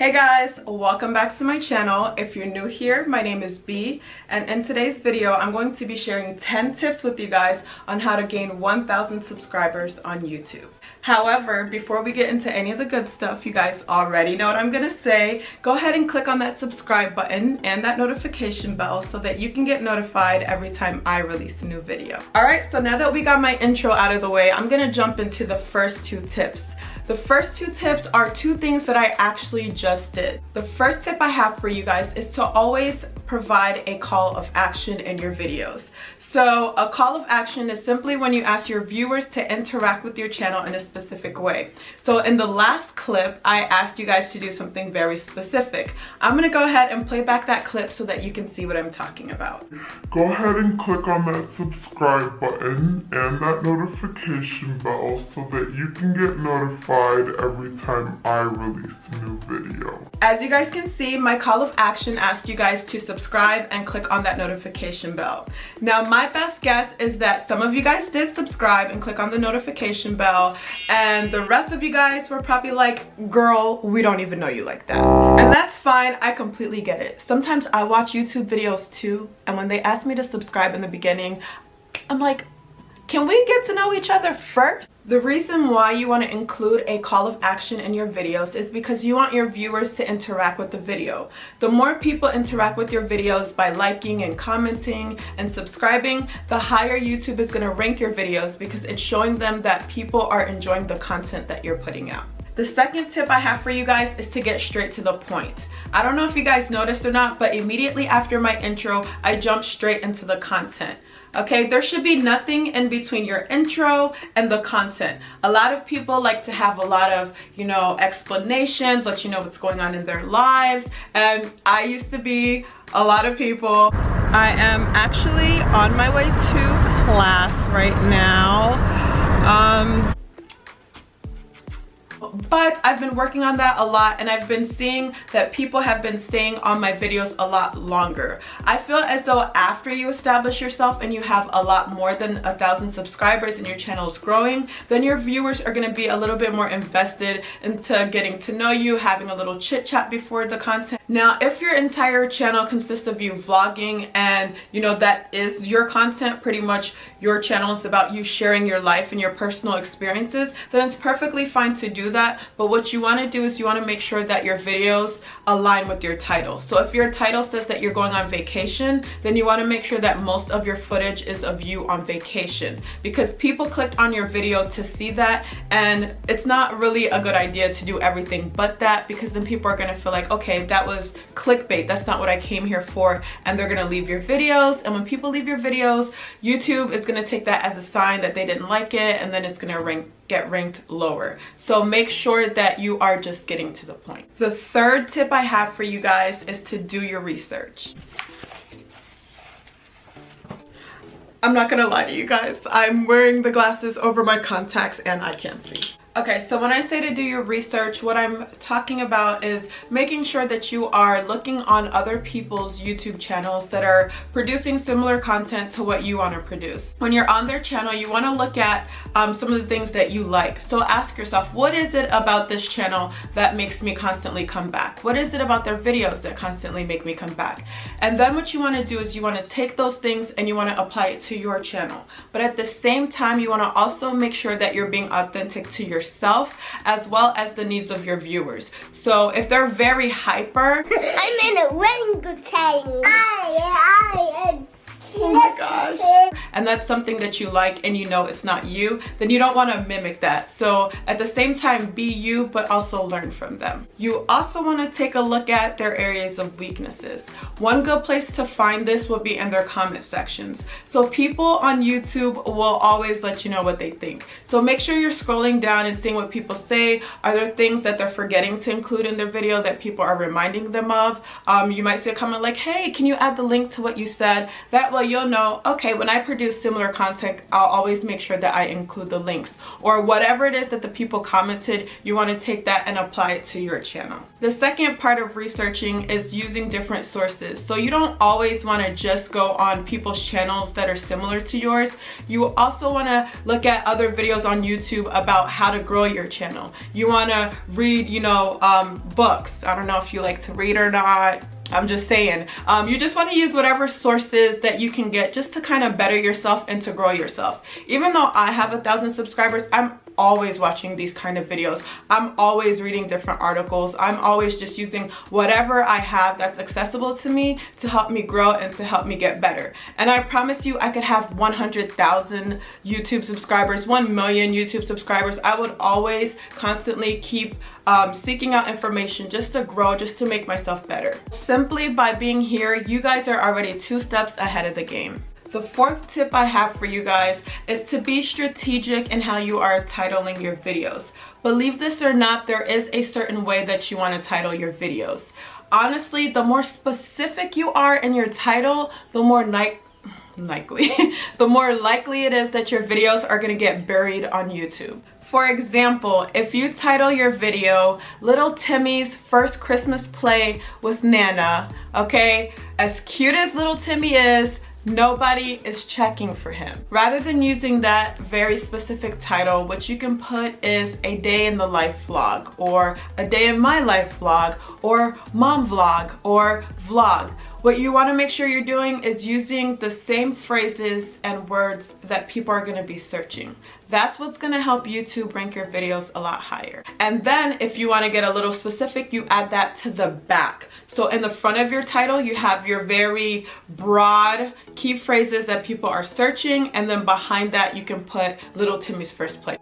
Hey guys, welcome back to my channel. If you're new here, my name is B, and in today's video I'm going to be sharing 10 tips with you guys on how to gain 1,000 subscribers on YouTube. However, before we get into any of the good stuff, you guys already know what I'm gonna say. Go ahead and click on that subscribe button and that notification bell so that you can get notified every time I release a new video. Alright, so now that we got my intro out of the way, I'm gonna jump into the first two tips. The first two tips are two things that I actually just did. The first tip I have for you guys is to always provide a call of action in your videos. So a call of action is simply when you ask your viewers to interact with your channel in a specific way. So in the last clip, I asked you guys to do something very specific. I'm gonna go ahead and play back that clip so that you can see what I'm talking about. Go ahead and click on that subscribe button and that notification bell so that you can get notified every time I release a new video. As you guys can see, my call of action asked you guys to subscribe and click on that notification bell. Now, my best guess is that some of you guys did subscribe and click on the notification bell, and the rest of you guys were probably like, girl, we don't even know you like that. And that's fine, I completely get it. Sometimes I watch YouTube videos too, and when they ask me to subscribe in the beginning, I'm like, can we get to know each other first? The reason why you want to include a call of action in your videos is because you want your viewers to interact with the video. The more people interact with your videos by liking and commenting and subscribing, the higher YouTube is going to rank your videos because it's showing them that people are enjoying the content that you're putting out. The second tip I have for you guys is to get straight to the point. I don't know if you guys noticed or not, but immediately after my intro, I jumped straight into the content. Okay, there should be nothing in between your intro and the content. A lot of people like to have a lot of, explanations, let you know what's going on in their lives. And I used to be a lot of people. I am actually on my way to class right now. But I've been working on that a lot, and I've been seeing that people have been staying on my videos a lot longer. I feel as though after you establish yourself and you have a lot more than 1,000 subscribers and your channel is growing, then your viewers are going to be a little bit more invested into getting to know you, having a little chit chat before the content. Now, if your entire channel consists of you vlogging and that is your content, pretty much your channel is about you sharing your life and your personal experiences, then it's perfectly fine to do that. But what you want to do is you want to make sure that your videos align with your title. So if your title says that you're going on vacation, then you want to make sure that most of your footage is of you on vacation, because people clicked on your video to see that, and it's not really a good idea to do everything but that, because then people are going to feel like, okay, that was clickbait, that's not what I came here for, and they're going to leave your videos. And when people leave your videos, YouTube is going to take that as a sign that they didn't like it, and then it's going to get ranked lower. So make sure that you are just getting to the point. The third tip I have for you guys is to do your research. I'm not gonna lie to you guys, I'm wearing the glasses over my contacts and I can't see. Okay, so when I say to do your research, what I'm talking about is making sure that you are looking on other people's YouTube channels that are producing similar content to what you want to produce. When you're on their channel, you want to look at some of the things that you like. So ask yourself, what is it about this channel that makes me constantly come back? What is it about their videos that constantly make me come back? And then what you want to do is you want to take those things and you want to apply it to your channel. But at the same time, you want to also make sure that you're being authentic to yourself as well as the needs of your viewers. So if they're very hyper, I'm in a orangutan. oh my gosh, and that's something that you like and it's not you, then you don't want to mimic that. So at the same time, be you, but also learn from them. You also want to take a look at their areas of weaknesses. One good place to find this will be in their comment sections. So people on YouTube will always let you know what they think. So make sure you're scrolling down and seeing what people say. Are there things that they're forgetting to include in their video that people are reminding them of? You might see a comment like, hey, can you add the link to what you said? That way well, you'll know, okay, when I produce similar content, I'll always make sure that I include the links, or whatever it is that the people commented, you want to take that and apply it to your channel. The second part of researching is using different sources. So you don't always want to just go on people's channels that are similar to yours. You also want to look at other videos on YouTube about how to grow your channel. You want to read, you know, books. I don't know if you like to read or not. I'm just saying, you just want to use whatever sources that you can get just to kind of better yourself and to grow yourself. Even though I have 1,000 subscribers, I'm always watching these kind of videos. I'm always reading different articles. I'm always just using whatever I have that's accessible to me to help me grow and to help me get better. And I promise you, I could have 100,000 YouTube subscribers, 1 million YouTube subscribers. I would always constantly keep seeking out information just to grow, just to make myself better. Simply by being here, you guys are already 2 steps ahead of the game. The fourth tip I have for you guys is to be strategic in how you are titling your videos. Believe this or not, there is a certain way that you want to title your videos. Honestly, the more specific you are in your title, the more likely it is that your videos are going to get buried on YouTube. For example, if you title your video Little Timmy's First Christmas Play with Nana, okay, as cute as little Timmy is, nobody is checking for him. Rather than using that very specific title, what you can put is a day in the life vlog, or a day in my life vlog, or mom vlog, or vlog. What you want to make sure you're doing is using the same phrases and words that people are going to be searching. That's what's going to help YouTube rank your videos a lot higher. And then if you want to get a little specific, you add that to the back. So in the front of your title, you have your very broad key phrases that people are searching, and then behind that you can put Little Timmy's First Play.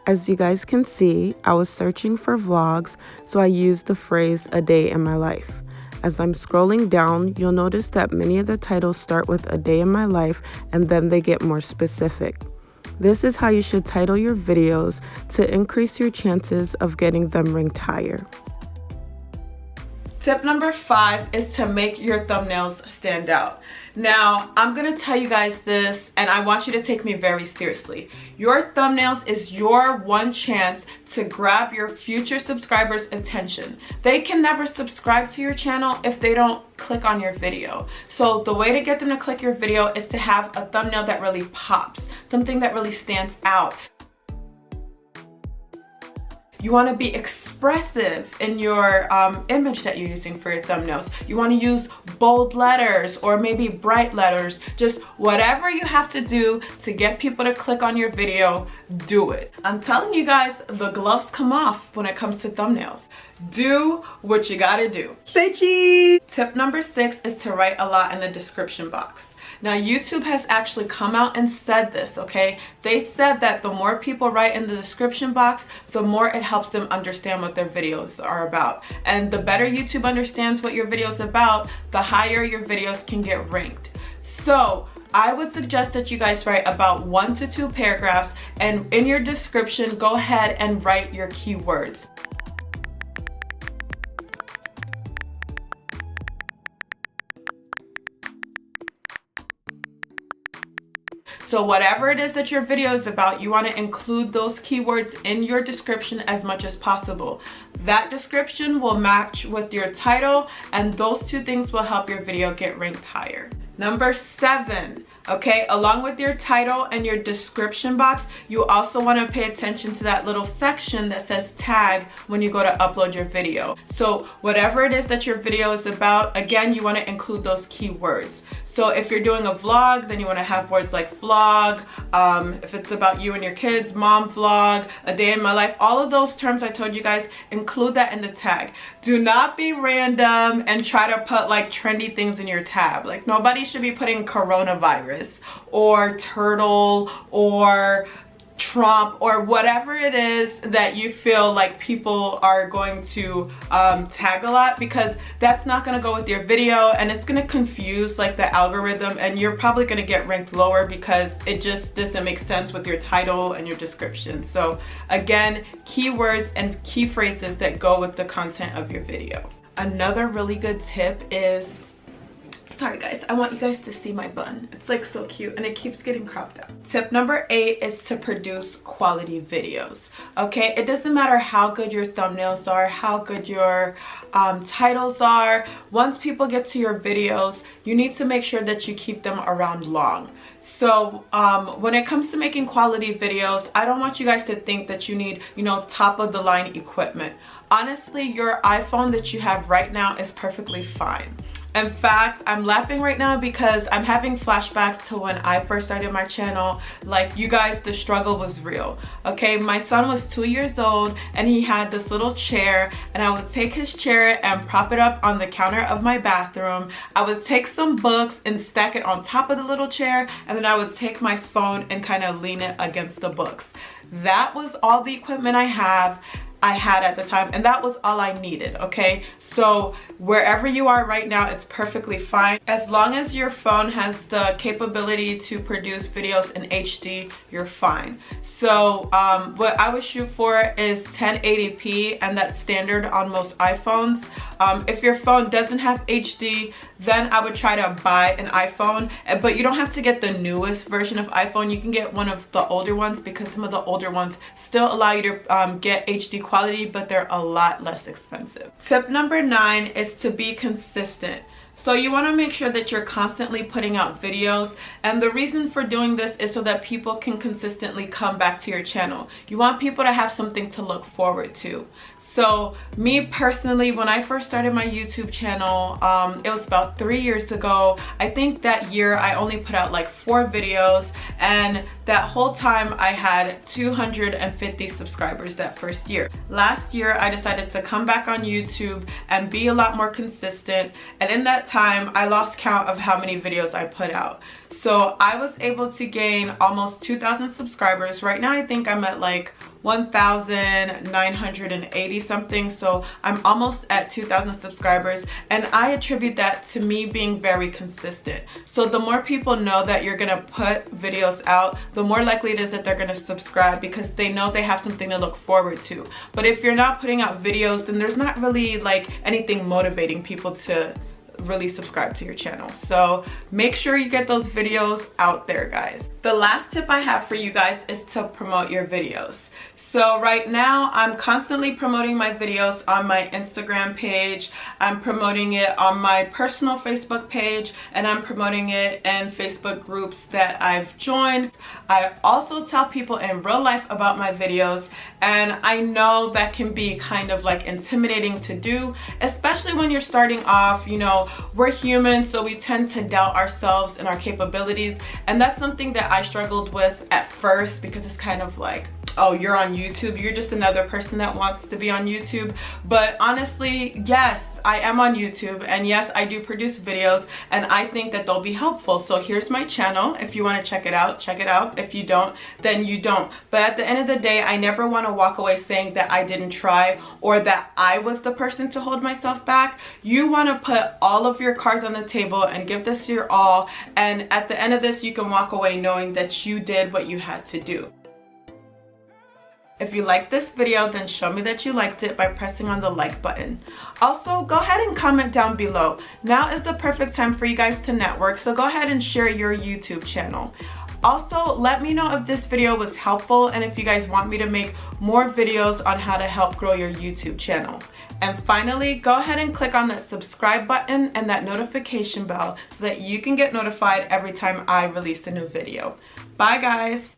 As you guys can see, I was searching for vlogs, so I used the phrase a day in my life. As I'm scrolling down, you'll notice that many of the titles start with a day in my life and then they get more specific. This is how you should title your videos to increase your chances of getting them ranked higher. Tip number 5 is to make your thumbnails stand out. Now, I'm gonna tell you guys this, and I want you to take me very seriously. Your thumbnails is your one chance to grab your future subscribers' attention. They can never subscribe to your channel if they don't click on your video. So the way to get them to click your video is to have a thumbnail that really pops, something that really stands out. You want to be expressive in your image that you're using for your thumbnails. You want to use bold letters or maybe bright letters. Just whatever you have to do to get people to click on your video, do it. I'm telling you guys, the gloves come off when it comes to thumbnails. Do what you gotta do. Say cheese! Tip number 6 is to write a lot in the description box. Now, YouTube has actually come out and said this, okay? They said that the more people write in the description box, the more it helps them understand what their videos are about. And the better YouTube understands what your video is about, the higher your videos can get ranked. So, I would suggest that you guys write about 1 to 2 paragraphs, and in your description, go ahead and write your keywords. So whatever it is that your video is about, you want to include those keywords in your description as much as possible. That description will match with your title, and those 2 things will help your video get ranked higher. Number 7, okay, along with your title and your description box, you also want to pay attention to that little section that says tag when you go to upload your video. So whatever it is that your video is about, again, you want to include those keywords. So if you're doing a vlog, then you want to have words like vlog. If it's about you and your kids, mom vlog, a day in my life, all of those terms I told you guys, include that in the tag. Do not be random and try to put like trendy things in your tab. Like, nobody should be putting coronavirus or turtle or Trump or whatever it is that you feel like people are going to tag a lot, because that's not going to go with your video and it's going to confuse like the algorithm, and you're probably going to get ranked lower because it just doesn't make sense with your title and your description. So again, keywords and key phrases that go with the content of your video. Another really good tip is, sorry guys, I want you guys to see my bun. It's like so cute and it keeps getting cropped out. Tip number 8 is to produce quality videos. Okay, it doesn't matter how good your thumbnails are, how good your titles are. Once people get to your videos, you need to make sure that you keep them around long. So when it comes to making quality videos, I don't want you guys to think that you need, you know, top of the line equipment. Honestly, your iPhone that you have right now is perfectly fine. In fact, I'm laughing right now because I'm having flashbacks to when I first started my channel. Like, you guys, the struggle was real. Okay, my son was 2 years old and he had this little chair, and I would take his chair and prop it up on the counter of my bathroom. I would take some books and stack it on top of the little chair, and then I would take my phone and kind of lean it against the books. That was all the equipment I had at the time, and that was all I needed. Okay, so wherever you are right now, it's perfectly fine. As long as your phone has the capability to produce videos in HD, you're fine. So what I would shoot for is 1080p, and that's standard on most iPhones. If your phone doesn't have HD, then I would try to buy an iPhone, but you don't have to get the newest version of iPhone. You can get one of the older ones, because some of the older ones still allow you to get HD quality, but they're a lot less expensive. Tip number 9 is to be consistent. So you want to make sure that you're constantly putting out videos, and the reason for doing this is so that people can consistently come back to your channel. You want people to have something to look forward to. So me personally, when I first started my YouTube channel, it was about 3 years ago. I think that year I only put out like 4 videos, and that whole time I had 250 subscribers that first year. Last year I decided to come back on YouTube and be a lot more consistent, and in that time I lost count of how many videos I put out. So I was able to gain almost 2,000 subscribers. Right now I think I'm at like 1,980 something, so I'm almost at 2,000 subscribers, and I attribute that to me being very consistent. So the more people know that you're gonna put videos out, the more likely it is that they're gonna subscribe, because they know they have something to look forward to. But if you're not putting out videos, then there's not really like anything motivating people to really subscribe to your channel. So make sure you get those videos out there, guys. The last tip I have for you guys is to promote your videos. So right now I'm constantly promoting my videos on my Instagram page. I'm promoting it on my personal Facebook page, and I'm promoting it in Facebook groups that I've joined. I also tell people in real life about my videos, and I know that can be kind of like intimidating to do, especially when you're starting off. You know, we're human, so we tend to doubt ourselves and our capabilities, and that's something that I struggled with at first, because it's kind of like, oh, you're on YouTube, you're just another person that wants to be on YouTube. But honestly, yes, I am on YouTube, and yes, I do produce videos, and I think that they'll be helpful. So here's my channel. If you want to check it out, check it out. If you don't, then you don't. But at the end of the day, I never want to walk away saying that I didn't try, or that I was the person to hold myself back. You want to put all of your cards on the table and give this your all, and at the end of this, you can walk away knowing that you did what you had to do. If you like this video, then show me that you liked it by pressing on the like button. Also, go ahead and comment down below. Now is the perfect time for you guys to network, so go ahead and share your YouTube channel. Also, let me know if this video was helpful, and if you guys want me to make more videos on how to help grow your YouTube channel. And finally, go ahead and click on that subscribe button and that notification bell so that you can get notified every time I release a new video. Bye guys!